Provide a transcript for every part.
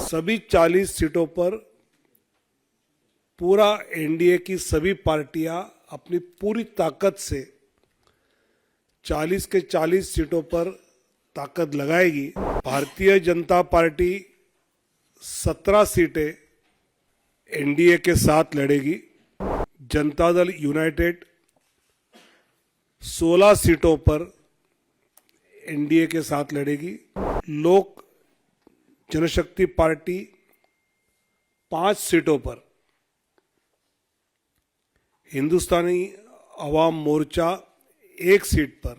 सभी 40 सीटों पर पूरा एनडीए की सभी पार्टियां अपनी पूरी ताकत से 40 के 40 सीटों पर ताकत लगाएगी। भारतीय जनता पार्टी 17 सीटें एनडीए के साथ लड़ेगी। जनता दल यूनाइटेड 16 सीटों पर एनडीए के साथ लड़ेगी। लोक जनशक्ति पार्टी 5 सीटों पर, हिंदुस्तानी अवाम मोर्चा 1 सीट पर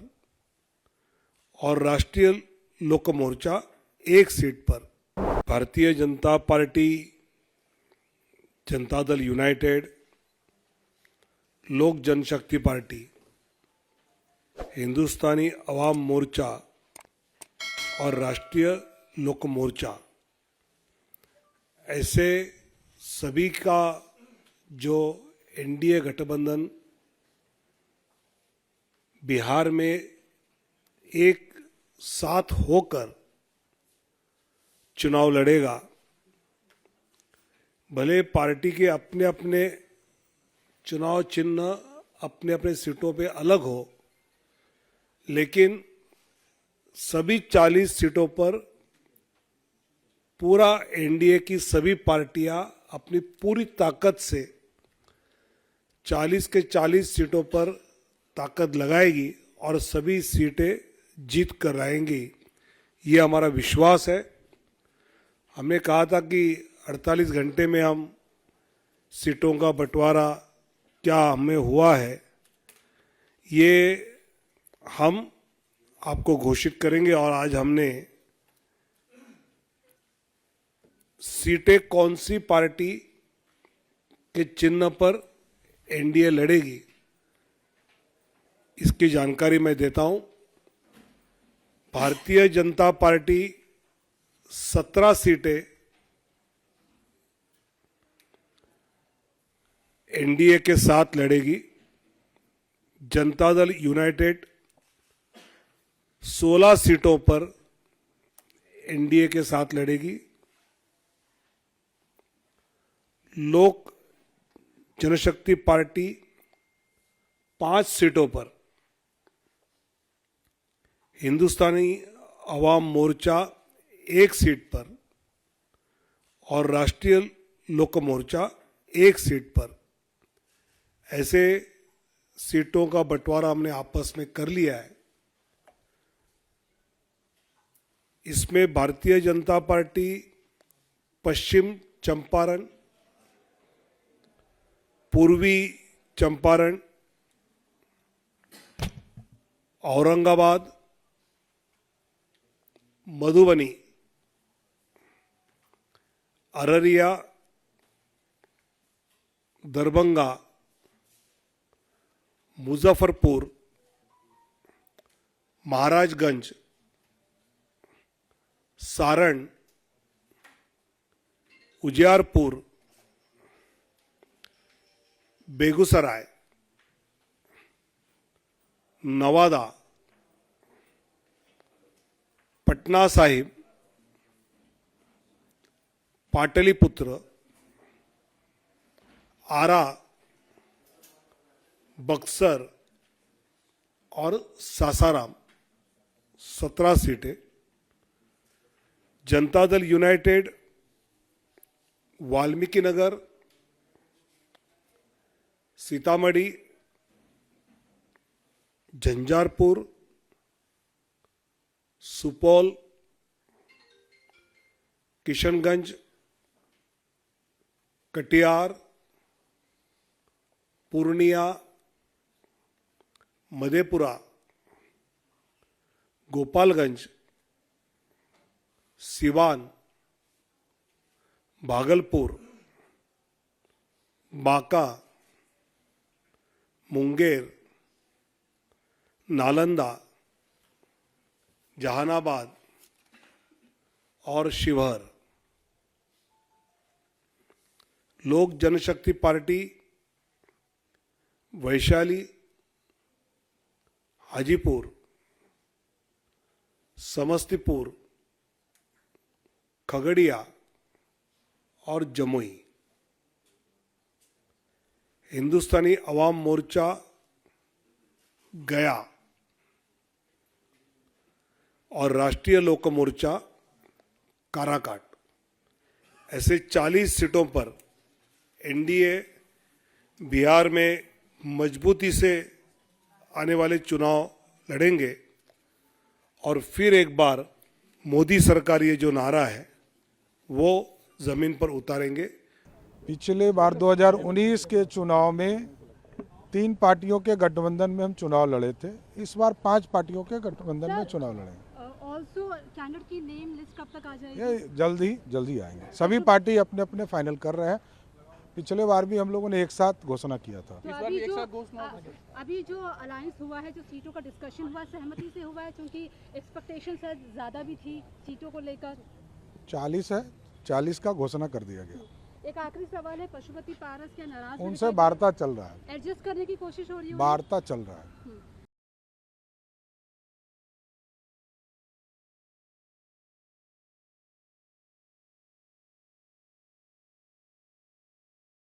और राष्ट्रीय लोक मोर्चा 1 सीट पर। भारतीय जनता पार्टी, जनता दल यूनाइटेड, लोक जनशक्ति पार्टी, हिंदुस्तानी अवाम मोर्चा और राष्ट्रीय लोक मोर्चा, ऐसे सभी का जो एनडीए गठबंधन बिहार में एक साथ होकर चुनाव लड़ेगा। भले पार्टी के अपने अपने चुनाव चिन्ह अपने अपने सीटों पे अलग हो, लेकिन सभी 40 सीटों पर पूरा एनडीए की सभी पार्टियां अपनी पूरी ताकत से 40 के 40 सीटों पर ताकत लगाएगी और सभी सीटें जीत कर आएंगी। ये हमारा विश्वास है। हमने कहा था कि 48 घंटे में हम सीटों का बंटवारा क्या हमें हुआ है, ये हम आपको घोषित करेंगे। और आज हमने सीटें कौन सी पार्टी के चिन्ह पर एनडीए लड़ेगी, इसकी जानकारी मैं देता हूं। भारतीय जनता पार्टी 17 सीटें एनडीए के साथ लड़ेगी। जनता दल यूनाइटेड 16 सीटों पर एनडीए के साथ लड़ेगी। लोक जनशक्ति पार्टी 5 सीटों पर, हिंदुस्तानी अवाम मोर्चा 1 सीट पर और राष्ट्रीय लोक मोर्चा 1 सीट पर, ऐसे सीटों का बंटवारा हमने आपस में कर लिया है। इसमें भारतीय जनता पार्टी पश्चिम चंपारण, पूर्वी चंपारण, औरंगाबाद, मधुबनी, अररिया, दरभंगा, मुजफ्फरपुर, महाराजगंज, सारण, उजियारपुर, बेगूसराय, नवादा, पटना साहिब, पाटलिपुत्र, आरा, बक्सर और सासाराम 17 सीटें। जनता दल यूनाइटेड वाल्मीकि नगर, सीतामढ़ी, झंझारपुर, सुपौल, किशनगंज, कटिहार, पूर्णिया, मधेपुरा, गोपालगंज, सिवान, भागलपुर, बांका, मुंगेर, नालंदा, जहानाबाद और शिवहर। लोक जनशक्ति पार्टी वैशाली, हाजीपुर, समस्तीपुर, खगड़िया, और जमुई। हिंदुस्तानी अवाम मोर्चा गया और राष्ट्रीय लोक मोर्चा काराकाट, ऐसे 40 सीटों पर एनडीए बिहार में मजबूती से आने वाले चुनाव लड़ेंगे और फिर एक बार मोदी सरकार ये जो नारा है वो जमीन पर उतारेंगे। पिछले बार 2019 के चुनाव में 3 पार्टियों के गठबंधन में हम चुनाव लड़े थे। इस बार 5 पार्टियों के गठबंधन में चुनाव लड़ेंगे। ऑल्सो कैंडिडेट की नेम लिस्ट कब तक आ जाएगी? ये जल्दी आएंगे। सभी पार्टी अपने अपने फाइनल कर रहे हैं। पिछले बार भी हम लोगों ने एक साथ घोषणा किया था। तो अभी जो अलायंस हुआ है, जो सीटों का डिस्कशन हुआ, सहमति से हुआ है, क्योंकि एक्सपेक्टेशन शायद ज्यादा भी थी सीटों को लेकर। 40 है, 40 का घोषणा कर दिया गया। एक आखिरी सवाल है, पशुपति पारस क्या नाराज? उनसे वार्ता चल रहा है, एडजस्ट करने की कोशिश हो रही है? वार्ता चल रहा है।